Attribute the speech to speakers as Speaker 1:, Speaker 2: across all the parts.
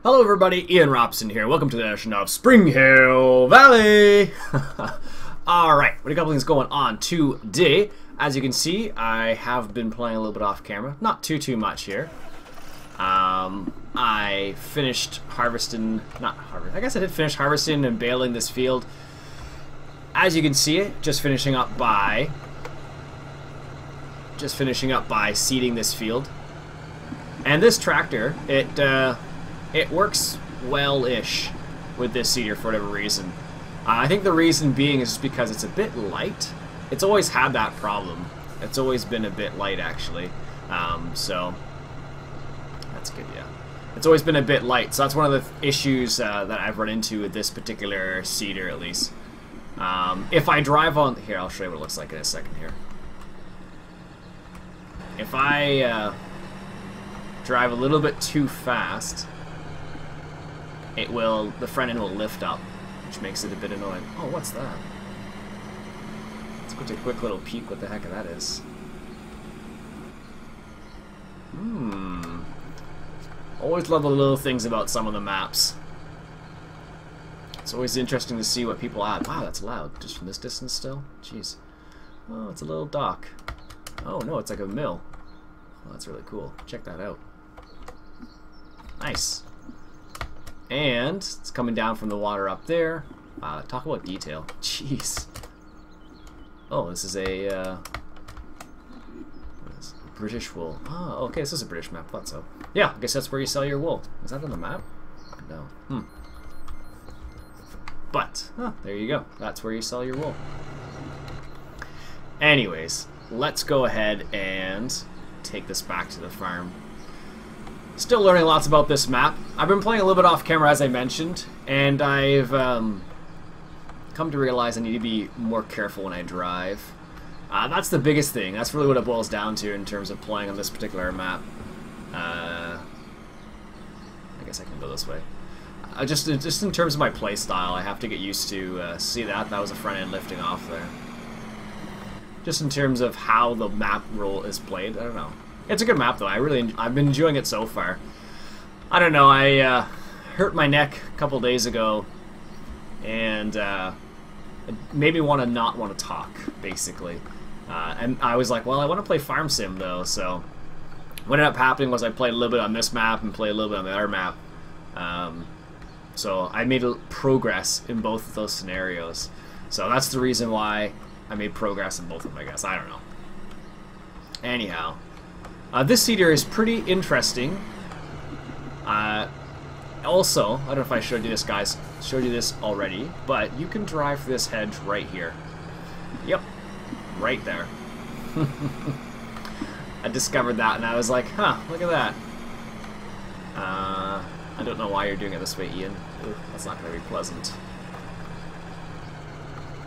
Speaker 1: Hello everybody, Iain Robson here. Welcome to the edition of Springhill Valley! Alright, we got a couple things going on today. As you can see, I have been playing a little bit off camera. Not too much here. I finished harvesting, I guess I did finish harvesting and baling this field. As you can see it, just finishing up by seeding this field. And this tractor, it works well-ish with this seeder for whatever reason. I think the reason being is just because it's a bit light. It's always had that problem. It's always been a bit light, actually. So that's good, yeah. It's always been a bit light, so that's one of the issues that I've run into with this particular seeder, at least. If I drive on... Here, I'll show you what it looks like in a second here. If I drive a little bit too fast, the front end will lift up, which makes it a bit annoying. Oh, what's that? Let's go take a quick little peek what the heck that is. Always love the little things about some of the maps. It's always interesting to see what people add. Wow, that's loud. Just from this distance still? Jeez. Oh, it's a little dock. Oh no, it's like a mill. Oh, that's really cool. Check that out. Nice. And it's coming down from the water up there. Talk about detail. Jeez. Oh, this is a what is it? British wool. Oh, okay, this is a British map. Thought so. Yeah, I guess that's where you sell your wool. Is that on the map? No. But, there you go. That's where you sell your wool. Anyways, let's go ahead and take this back to the farm. Still learning lots about this map. I've been playing a little bit off camera, as I mentioned, and I've come to realize I need to be more careful when I drive. That's the biggest thing. That's really what it boils down to in terms of playing on this particular map. I guess I can go this way. Just in terms of my play style, I have to get used to see that was a front end lifting off there. Just in terms of how the map role is played, I don't know. It's a good map though. I've been enjoying it so far. I don't know. I hurt my neck a couple days ago, and it made me not want to talk, basically. And I was like, well, I want to play Farm Sim though. So what ended up happening was I played a little bit on this map and played a little bit on the other map. So I made progress in both of those scenarios. So that's the reason why I made progress in both of them, I guess. I don't know. Anyhow. This seeder is pretty interesting. Also, I don't know if I showed you this, guys. Showed you this already, but you can drive this hedge right here. Yep, right there. I discovered that, and I was like, huh, look at that. I don't know why you're doing it this way, Iain. Ooh, that's not going to be pleasant.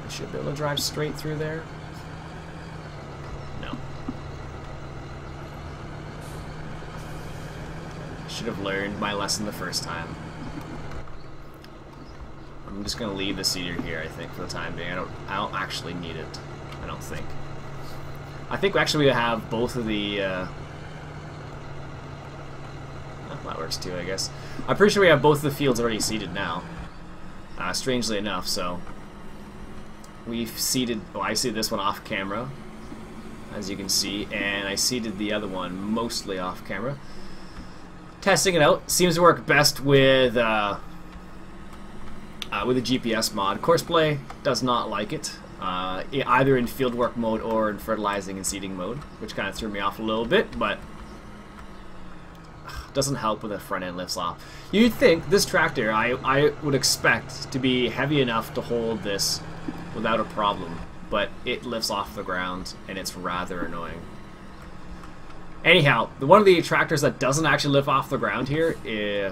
Speaker 1: I should be able to drive straight through there. No. Should have learned my lesson the first time. I'm just gonna leave the seeder here, I think, for the time being. I don't actually need it. I don't think. I think actually we have both of the that works too, I guess. I'm pretty sure we have both of the fields already seeded now. Strangely enough, so we've seeded. Oh, I seeded this one off camera, as you can see, and I seeded the other one mostly off camera. Testing it out. Seems to work best with a GPS mod. Courseplay does not like it, either in fieldwork mode or in fertilizing and seeding mode, which kind of threw me off a little bit, but doesn't help when the front end lifts off. You'd think this tractor, I would expect to be heavy enough to hold this without a problem, but it lifts off the ground, and it's rather annoying. Anyhow, one of the tractors that doesn't actually lift off the ground here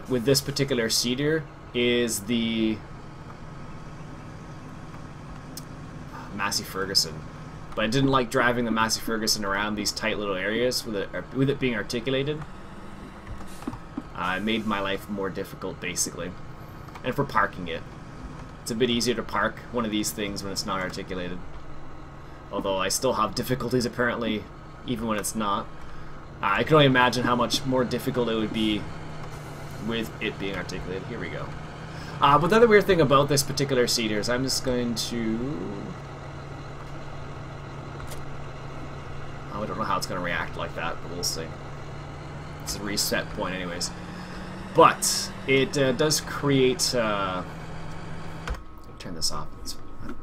Speaker 1: with this particular seeder is the Massey Ferguson. But I didn't like driving the Massey Ferguson around these tight little areas with it being articulated. It made my life more difficult, basically. And for parking it. It's a bit easier to park one of these things when it's not articulated. Although I still have difficulties, apparently, even when it's not. I can only imagine how much more difficult it would be with it being articulated. Here we go. But the other weird thing about this particular seeder is I'm just going to... I don't know how it's going to react like that, but we'll see. It's a reset point anyways. But it does create... turn this off.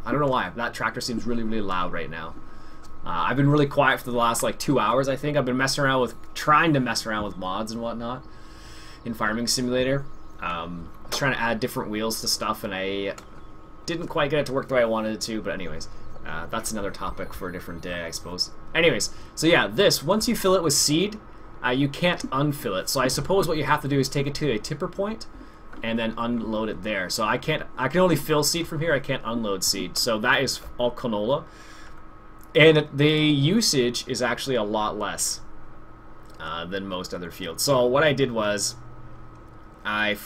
Speaker 1: I don't know why. That tractor seems really, really loud right now. I've been really quiet for the last like 2 hours, I think. I've been trying to mess around with mods and whatnot in Farming Simulator. I was trying to add different wheels to stuff, and I didn't quite get it to work the way I wanted it to, but anyways. That's another topic for a different day, I suppose. Anyways, so yeah, once you fill it with seed, you can't unfill it. So I suppose what you have to do is take it to a tipper point and then unload it there. So I can only fill seed from here, I can't unload seed. So that is all canola. And the usage is actually a lot less than most other fields. So what I did was, I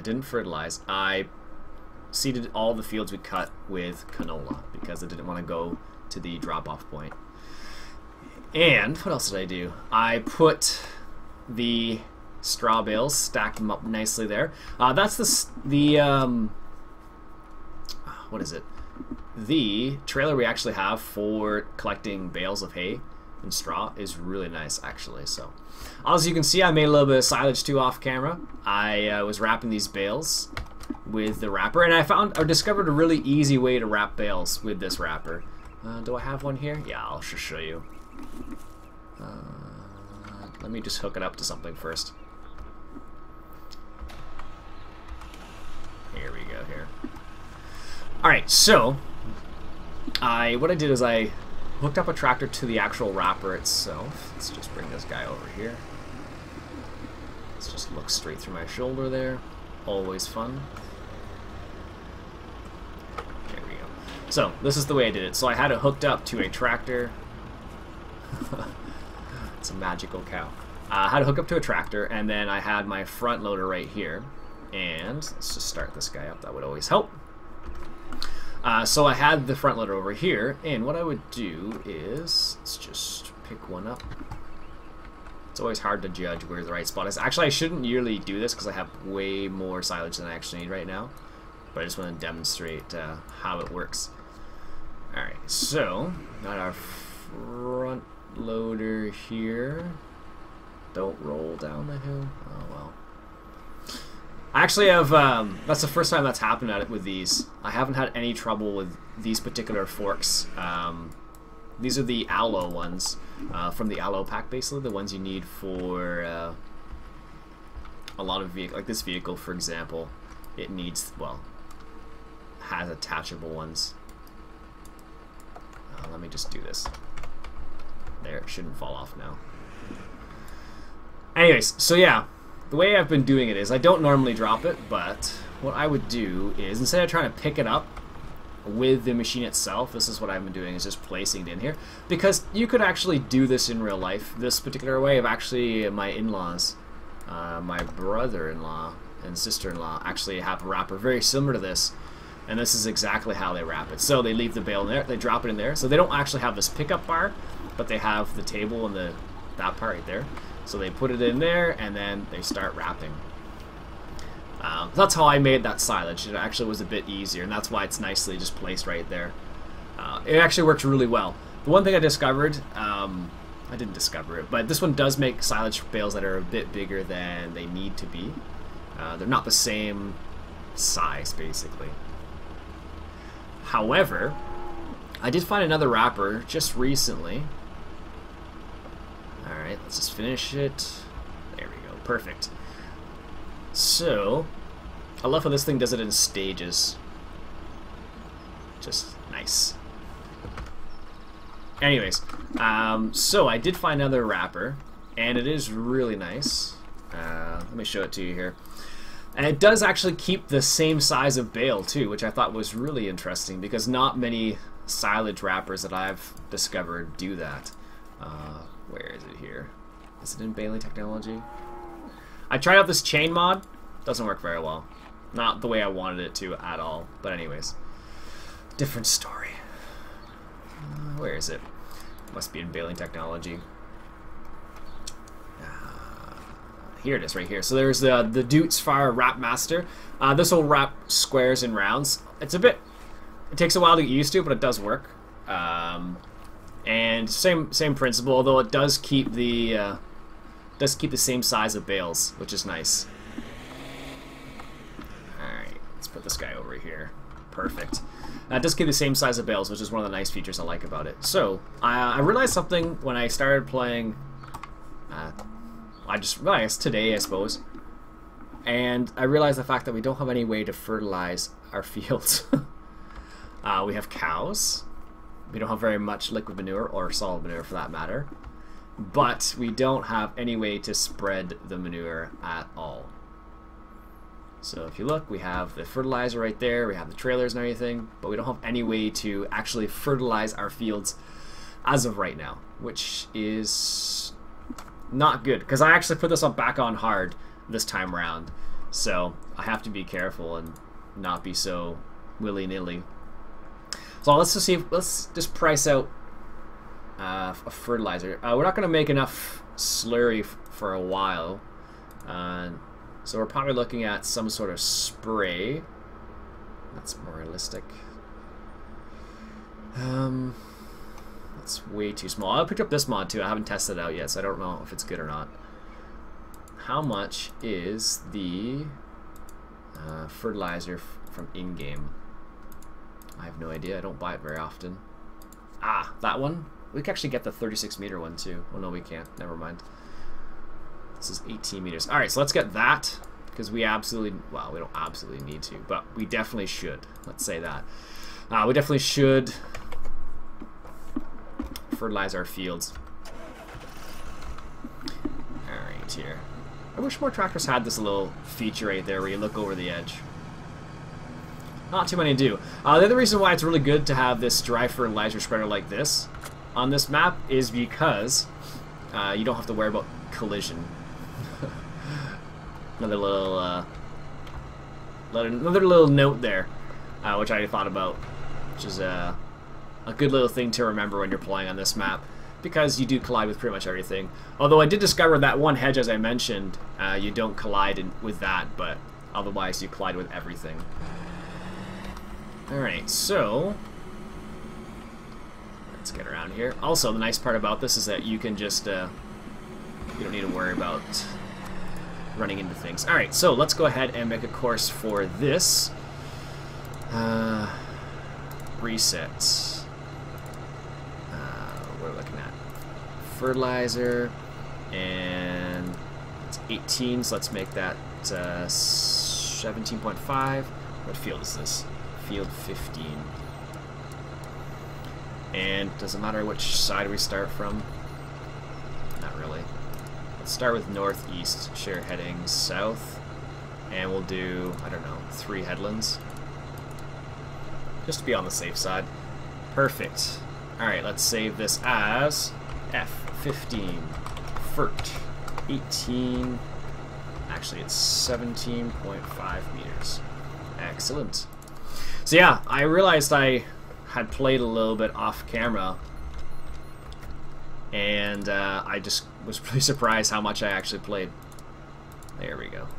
Speaker 1: didn't fertilize, I seeded all the fields we cut with canola because I didn't want to go to the drop-off point. And what else did I do? I put the straw bales, stacked them up nicely there. That's what is it? The trailer we actually have for collecting bales of hay and straw is really nice, actually. So, as you can see, I made a little bit of silage too off camera. I was wrapping these bales with the wrapper, and I discovered a really easy way to wrap bales with this wrapper. Do I have one here? Yeah, I'll just show you. Let me just hook it up to something first. Here we go here. Alright, so what I did is I hooked up a tractor to the actual wrapper itself. Let's just bring this guy over here. Let's just look straight through my shoulder there. Always fun. There we go. So, this is the way I did it. So I had it hooked up to a tractor. It's a magical cow. I had it hooked up to a tractor, and then I had my front loader right here. And let's just start this guy up. That would always help. So I had the front loader over here, and what I would do is, let's just pick one up. It's always hard to judge where the right spot is. Actually, I shouldn't really do this because I have way more silage than I actually need right now. But I just want to demonstrate how it works. Alright, so, got our front loader here. Don't roll down the hill. Oh well. I actually have, that's the first time that's happened with these. I haven't had any trouble with these particular forks. These are the aloe ones, from the aloe pack, basically, the ones you need for a lot of vehicles. Like this vehicle, for example, it needs, well, has attachable ones. Let me just do this. There, it shouldn't fall off now. Anyways, so yeah. The way I've been doing it is, I don't normally drop it, but what I would do is, instead of trying to pick it up with the machine itself, this is what I've been doing, is just placing it in here. Because you could actually do this in real life, this particular way of actually my in-laws, my brother-in-law and sister-in-law actually have a wrapper very similar to this, and this is exactly how they wrap it. So they leave the bale in there, they drop it in there, so they don't actually have this pickup bar, but they have the table and that part right there. So they put it in there, and then they start wrapping. That's how I made that silage. It actually was a bit easier, and that's why it's nicely just placed right there. It actually works really well. The one thing I discovered, I didn't discover it, but this one does make silage bales that are a bit bigger than they need to be. They're not the same size, basically. However, I did find another wrapper just recently. Alright, let's just finish it. There we go. Perfect. So, I love how this thing does it in stages. Just nice. Anyways, so I did find another wrapper, and it is really nice. Let me show it to you here. And it does actually keep the same size of bale, too, which I thought was really interesting, because not many silage wrappers that I've discovered do that. Where is it here? Is it in baling technology? I tried out this chain mod. Doesn't work very well. Not the way I wanted it to at all. But anyways, different story. Where is it? Must be in baling technology. here it is right here. So there's the Dutes Fire Wrap Master. This will wrap squares and rounds. It takes a while to get used to, but it does work. And same principle, although it does keep the same size of bales, which is nice. Alright, let's put this guy over here. Perfect. It does keep the same size of bales, which is one of the nice features I like about it. So, I realized something when I started playing, I just realized today, I suppose, and I realized the fact that we don't have any way to fertilize our fields. We have cows. We don't have very much liquid manure, or solid manure for that matter. But we don't have any way to spread the manure at all. So if you look, we have the fertilizer right there, we have the trailers and everything, but we don't have any way to actually fertilize our fields as of right now, which is not good, because I actually put this back on hard this time around, so I have to be careful and not be so willy-nilly. So let's just price out a fertilizer. We're not going to make enough slurry for a while, so we're probably looking at some sort of spray. That's more realistic. That's way too small. I picked up this mod too. I haven't tested it out yet, so I don't know if it's good or not. How much is the fertilizer from in-game? I have no idea. I don't buy it very often. Ah, that one? We can actually get the 36-meter one too. Oh no, we can't. Never mind. This is 18 meters. Alright, so let's get that, because we absolutely, well, we don't absolutely need to, but we definitely should. Let's say that. We definitely should fertilize our fields. Alright, here. I wish more tractors had this little feature right there where you look over the edge. Not too many do. The other reason why it's really good to have this dry fertilizer spreader like this on this map is because you don't have to worry about collision. Another little note there, which I thought about, which is a good little thing to remember when you're playing on this map, because you do collide with pretty much everything. Although I did discover that one hedge, as I mentioned, you don't collide with that, but otherwise you collide with everything. Alright, so let's get around here. Also, the nice part about this is that you can just, you don't need to worry about running into things. Alright, so let's go ahead and make a course for this. Reset. What are we looking at? Fertilizer, and it's 18, so let's make that 17.5. What field is this? Field 15. And doesn't matter which side we start from. Not really. Let's start with northeast, share heading south, and we'll do, I don't know, 3 headlands. Just to be on the safe side. Perfect. Alright, let's save this as F15, Fert 18, actually it's 17.5 meters. Excellent. So yeah, I realized I had played a little bit off camera, and I just was really surprised how much I actually played. There we go.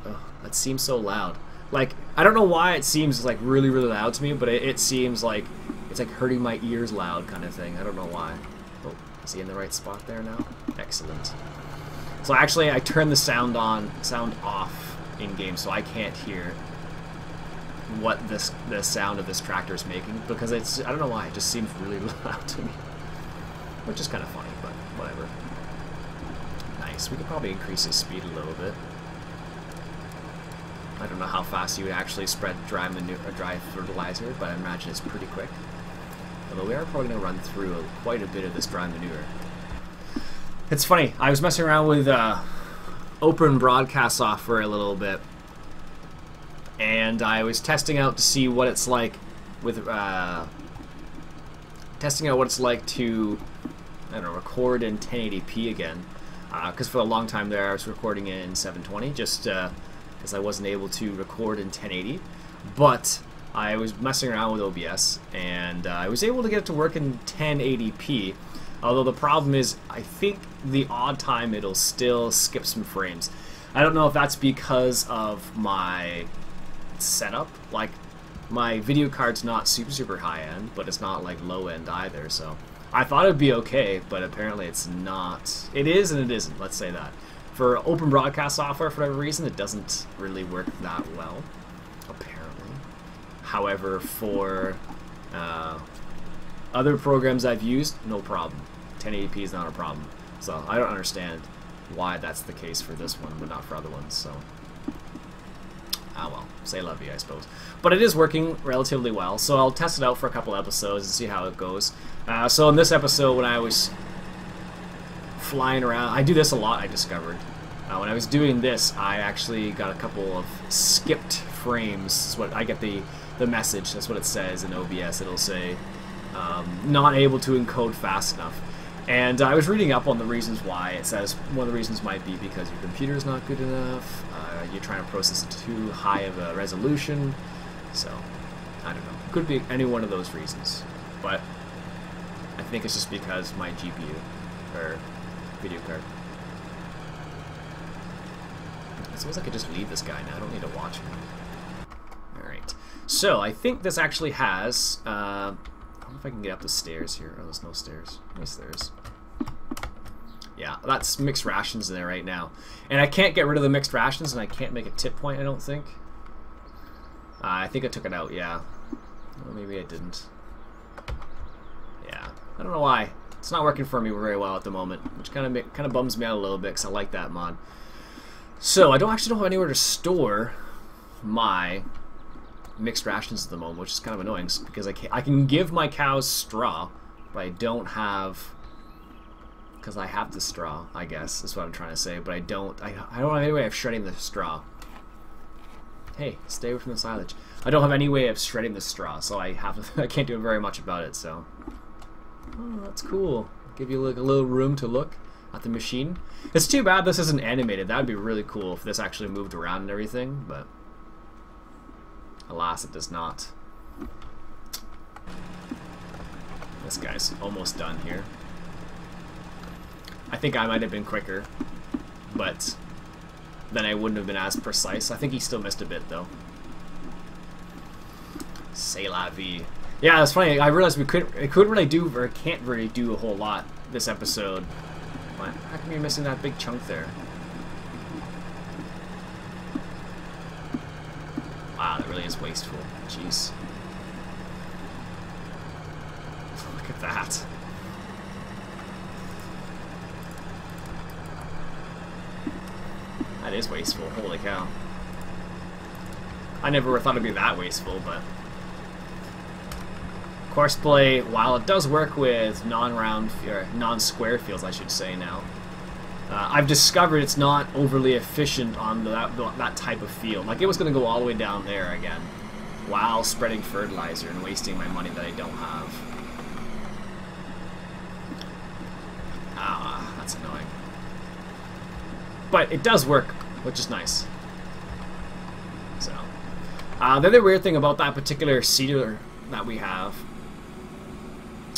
Speaker 1: Oh, that seems so loud. Like, I don't know why it seems like really, really loud to me, but it seems like it's like hurting my ears loud kind of thing. I don't know why. Oh, is he in the right spot there now? Excellent. So actually, I turned the sound off in game, so I can't hear what the sound of this tractor is making, because it's, I don't know why, it just seems really loud to me, which is kind of funny, but whatever. Nice. We could probably increase his speed a little bit. I don't know how fast you would actually spread dry fertilizer, but I imagine it's pretty quick. Although we are probably going to run through quite a bit of this dry manure. It's funny, I was messing around with open broadcast software a little bit, and I was testing out to see what it's like with to, I don't know, record in 1080p again, because for a long time there I was recording in 720, just because I wasn't able to record in 1080, but I was messing around with OBS, and I was able to get it to work in 1080p, Although the problem is, I think the odd time it'll still skip some frames. I don't know if that's because of my setup. Like, my video card's not super high end, but it's not like low end either, so I thought it'd be okay, but apparently it's not. It is and it isn't, let's say that. For open broadcast software, for whatever reason, it doesn't really work that well, apparently. However, for other programs I've used, no problem. 1080p is not a problem. So I don't understand why that's the case for this one, but not for other ones, so. Ah well, say la vie, I suppose. But it is working relatively well, so I'll test it out for a couple episodes and see how it goes. So in this episode, when I was flying around, I do this a lot, I discovered. When I was doing this, I actually got a couple of skipped frames. That's what I get the message, that's what it says in OBS. It'll say, not able to encode fast enough. And I was reading up on the reasons why. It says one of the reasons might be because your computer's not good enough, you're trying to process it too high of a resolution, so I don't know. Could be any one of those reasons, but I think it's just because my GPU, or video card. I suppose I could just leave this guy now, I don't need to watch him. Alright, so I think this actually has, I don't know if I can get up the stairs here. Oh, there's no stairs. Yes, there is. Yeah, that's mixed rations in there right now. And I can't get rid of the mixed rations, and I can't make a tip point, I don't think. I think I took it out, yeah. Well, maybe I didn't. Yeah, I don't know why. It's not working for me very well at the moment, which kind of bums me out a little bit, because I like that mod. So, I don't have anywhere to store my mixed rations at the moment, which is kind of annoying because I can give my cows straw, but I don't have, because I have the straw, I guess is what I'm trying to say, but I don't have any way of shredding the straw. Hey, stay away from the silage. I don't have any way of shredding the straw, so I can't do very much about it. So, oh, that's cool. Give you like a little room to look at the machine. It's too bad this isn't animated. That would be really cool if this actually moved around and everything, but alas, it does not. This guy's almost done here. I think I might have been quicker, but then I wouldn't have been as precise. I think he still missed a bit, though. C'est la vie. Yeah, it's funny. I realized we couldn't really do, or can't really do a whole lot this episode. What? How come you're missing that big chunk there? Wow, that really is wasteful. Jeez. Look at that. That is wasteful. Holy cow. I never thought it'd be that wasteful, but Courseplay, while it does work with non-round, or non-square fields, I should say now, I've discovered it's not overly efficient on that type of field. Like, it was going to go all the way down there again, while spreading fertilizer and wasting my money that I don't have. Ah, that's annoying. But it does work, which is nice. So, the other weird thing about that particular seeder that we have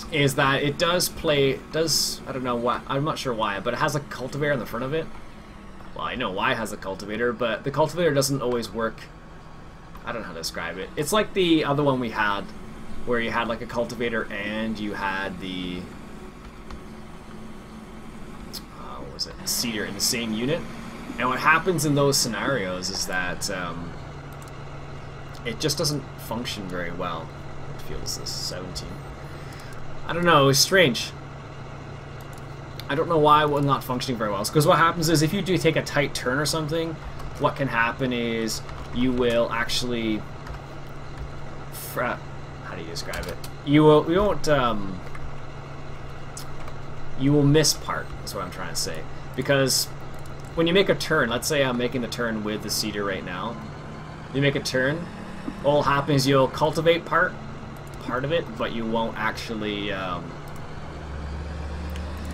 Speaker 1: is that it does I don't know why, I'm not sure why, but it has a cultivator in the front of it. Well, I know why it has a cultivator, but the cultivator doesn't always work. I don't know how to describe it. It's like the other one we had, where you had like a cultivator and you had the what was it, seeder in the same unit. And what happens in those scenarios is that it just doesn't function very well. What field is this? 17. I don't know, it's strange. I don't know why it's not functioning very well. Because what happens is if you do take a tight turn or something, what can happen is you will actually, how do you describe it? You will miss part, is what I'm trying to say. Because when you make a turn, let's say I'm making the turn with the seeder right now, you make a turn, what will happen is you'll cultivate part of it, but you won't actually,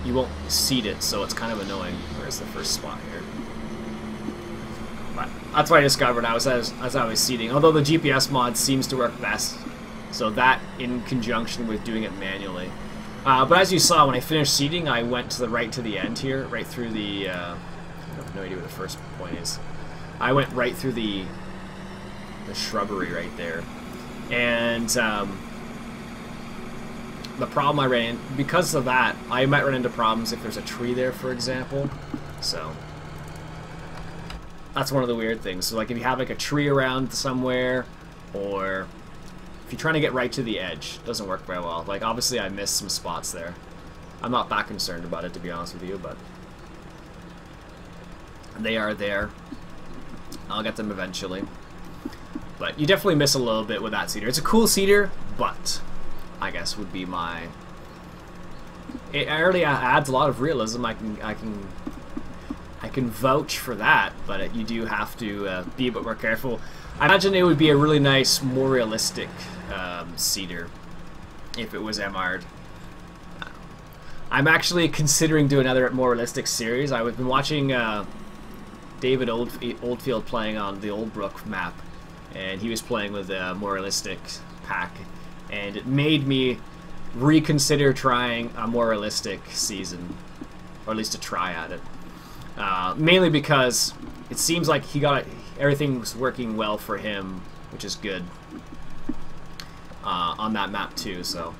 Speaker 1: you won't seed it, so it's kind of annoying. Where's the first spot here? But that's what I discovered as I was seeding. Although the GPS mod seems to work best, so that in conjunction with doing it manually. But as you saw, when I finished seeding, I went to the end here, right through the... I have no idea what the first point is. I went right through the shrubbery right there. And the problem I ran in, because of that, I might run into problems if there's a tree there, for example. So that's one of the weird things. So like if you have like a tree around somewhere, or if you're trying to get right to the edge, it doesn't work very well. Like obviously I missed some spots there. I'm not that concerned about it, to be honest with you, but they are there. I'll get them eventually. But you definitely miss a little bit with that cedar. It's a cool cedar, but I guess would be my... It really adds a lot of realism. I can vouch for that, but you do have to be a bit more careful. I imagine it would be a really nice, more realistic cedar if it was MR'd. I'm actually considering doing another more realistic series. I've been watching David Oldfield playing on the Oldbrook map, and he was playing with a more realistic pack, and it made me reconsider trying a more realistic season, or at least a try at it. Mainly because it seems like everything's working well for him, which is good on that map too. So,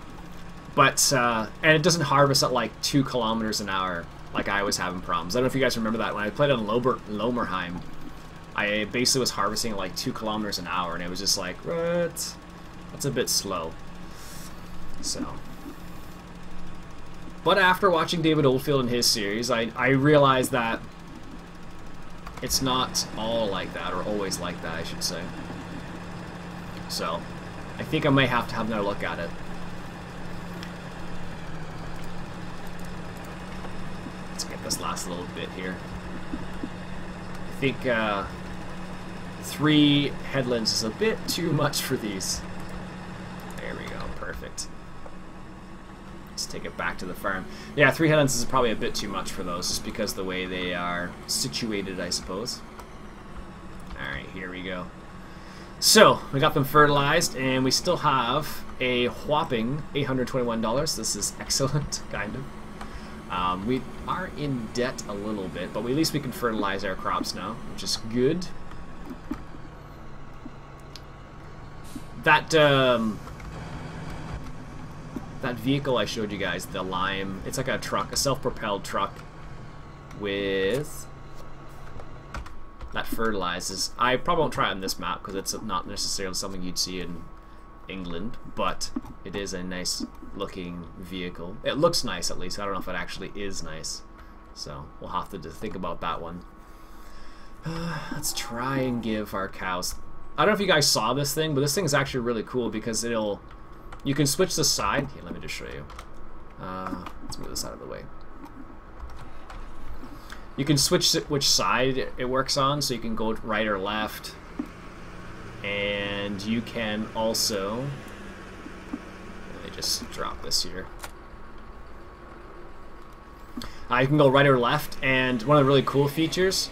Speaker 1: but and it doesn't harvest at like 2 kilometers an hour like I was having problems. I don't know if you guys remember that when I played on Lomerheim. I basically was harvesting at like 2 kilometers an hour, and it was just like, what? That's a bit slow. So, but after watching David Oldfield in his series, I realized that it's not all like that, or always like that, I should say. So, I think I may have to have another look at it. Let's get this last little bit here. I think 3 headlands is a bit too much for these. There we go, perfect. Let's take it back to the farm. Yeah, 3 headlands is probably a bit too much for those, just because of the way they are situated, I suppose. Alright, here we go. So, we got them fertilized, and we still have a whopping $821. This is excellent, kind of. We are in debt a little bit, but at least we can fertilize our crops now, which is good. That vehicle I showed you guys, the Lime, it's like a truck, a self-propelled truck with that fertilizes. I probably won't try it on this map because it's not necessarily something you'd see in England, but it is a nice looking vehicle. It looks nice, at least. I don't know if it actually is nice, so we'll have to think about that one. Let's try and give our cows... I don't know if you guys saw this thing, but this thing is actually really cool because you can switch the side. Here, let me just show you. Let's move this out of the way. You can switch which side it works on, so you can go right or left. And you can also... Let me just drop this here. You can go right or left, and one of the really cool features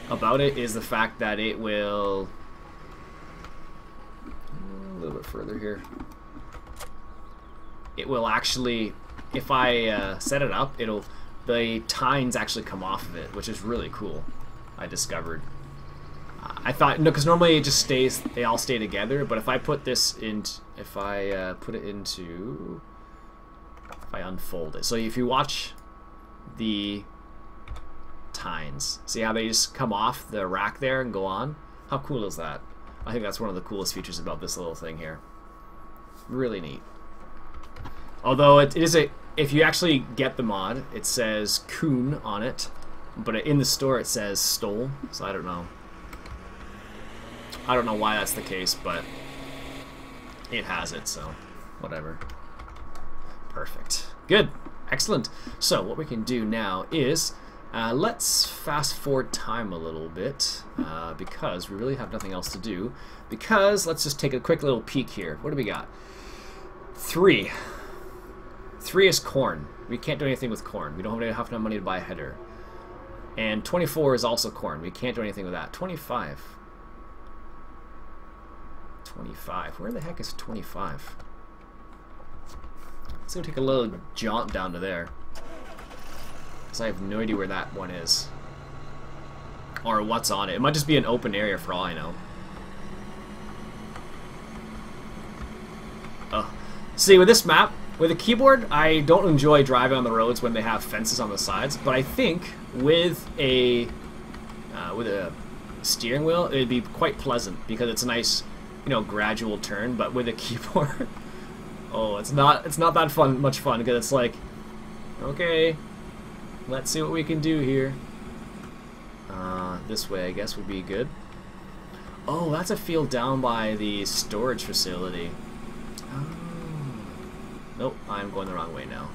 Speaker 1: about it is the fact that it will... A little bit further here. It will actually, if I set it up, the tines actually come off of it, which is really cool, I discovered. I thought, no, because normally it just stays, they all stay together, but if I put this in, if I unfold it, so if you watch the tines, see how they just come off the rack there and go on? How cool is that? I think that's one of the coolest features about this little thing here. Really neat. Although it is if you actually get the mod, it says Coon on it, but in the store it says Stole, so I don't know. I don't know why that's the case, but it has it, so whatever. Perfect. Good. Excellent. So what we can do now is let's fast forward time a little bit because we really have nothing else to do. Because let's just take a quick little peek here. What do we got? 3. 3 is corn. We can't do anything with corn. We don't have enough money to buy a header. And 24 is also corn. We can't do anything with that. 25. 25. Where the heck is 25? Let's go take a little jaunt down to there. Because I have no idea where that one is. Or what's on it. It might just be an open area for all I know. See, with this map, with a keyboard, I don't enjoy driving on the roads when they have fences on the sides. But I think with a steering wheel, it'd be quite pleasant because it's a nice, you know, gradual turn. But with a keyboard, oh, it's not that much fun because it's like, okay, let's see what we can do here. This way, I guess, would be good. Oh, that's a field down by the storage facility. Oh. Nope, I'm going the wrong way now.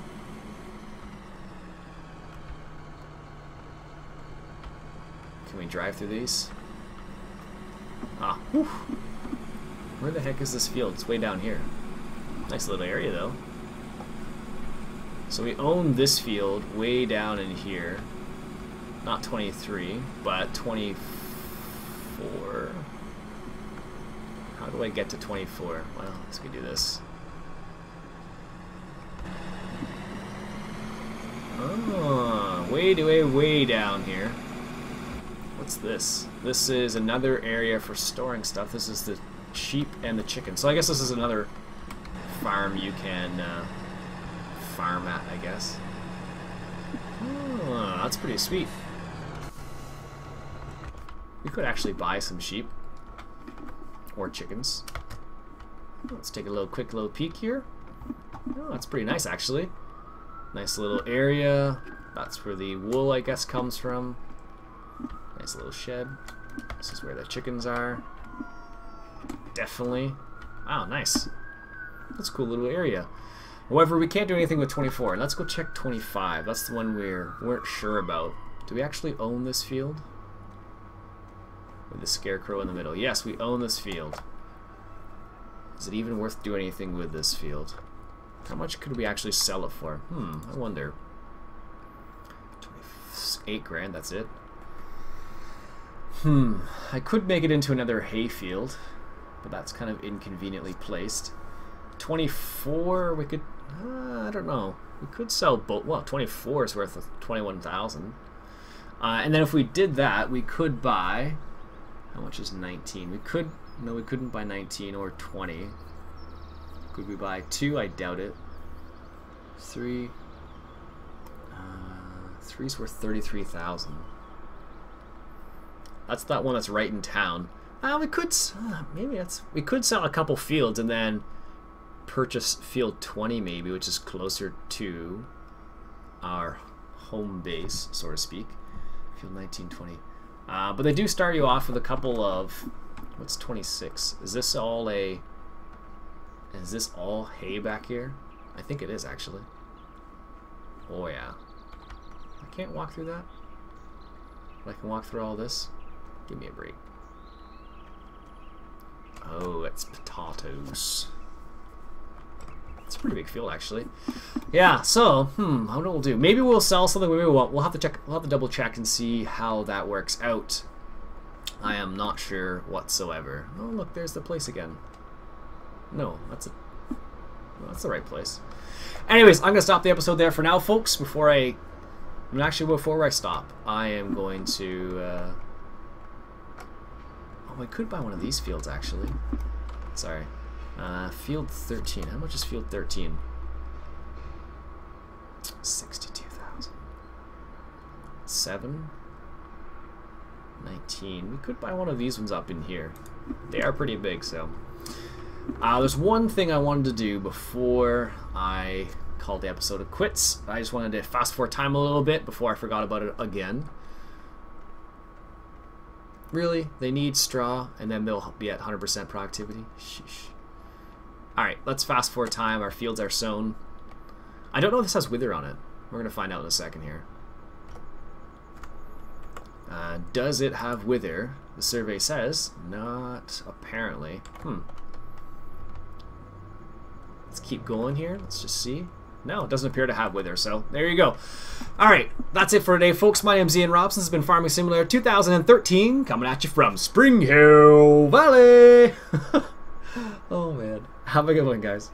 Speaker 1: Can we drive through these? Ah, whew. Where the heck is this field? It's way down here. Nice little area, though. So we own this field way down in here. Not 23, but 24. How do I get to 24? Well, let's go do this. Oh, way down here. What's this? This is another area for storing stuff. This is the sheep and the chicken. So I guess this is another farm you can farm at, I guess. Oh, that's pretty sweet. We could actually buy some sheep or chickens. Let's take a quick little peek here. Oh, that's pretty nice, actually. Nice little area. That's where the wool, I guess, comes from. Nice little shed. This is where the chickens are. Definitely. Wow, nice. That's a cool little area. However, we can't do anything with 24. Let's go check 25. That's the one we weren't sure about. Do we actually own this field? With the scarecrow in the middle. Yes, we own this field. Is it even worth doing anything with this field? How much could we actually sell it for? I wonder. 8 grand, that's it. I could make it into another hay field, but that's kind of inconveniently placed. 24, we could, I don't know. We could sell both. Well, 24 is worth 21,000. And then if we did that, we could buy, how much is 19? We could, no, we couldn't buy 19 or 20. Could we buy 2? I doubt it. 3. 3's worth 33,000. That's that one that's right in town. We could we could sell a couple fields and then purchase field 20 maybe, which is closer to our home base, so to speak. Field 19, 20. But they do start you off with a couple of, what's 26? Is this all hay back here? I think it is, actually. Oh yeah. I can't walk through that. But I can walk through all this. Give me a break. Oh, it's potatoes. It's a pretty big field, actually. Yeah, so, I don't know what we'll do. Maybe we'll sell something, maybe we won't. We'll have to check, we'll have to double check and see how that works out. I am not sure whatsoever. Oh, look, there's the place again. No, that's the right place. Anyways, I'm gonna stop the episode there for now, folks. Before I stop, I am going to. Oh, I could buy one of these fields actually. Sorry, field 13. How much is field 13? 62,000. 7. 19. We could buy one of these ones up in here. They are pretty big, so. There's one thing I wanted to do before I called the episode of quits. I just wanted to fast forward time a little bit before I forgot about it again. Really? They need straw and then they'll be at 100% productivity? Sheesh. Alright, let's fast forward time. Our fields are sown. I don't know if this has wither on it. We're going to find out in a second here. Does it have wither? The survey says not apparently. Let's keep going here. Let's just see. No, it doesn't appear to have wither, so there you go. Alright, that's it for today, folks. My name's Iain Robson. This has been Farming Simulator 2013, coming at you from Springhill Valley. Oh, man. Have a good one, guys.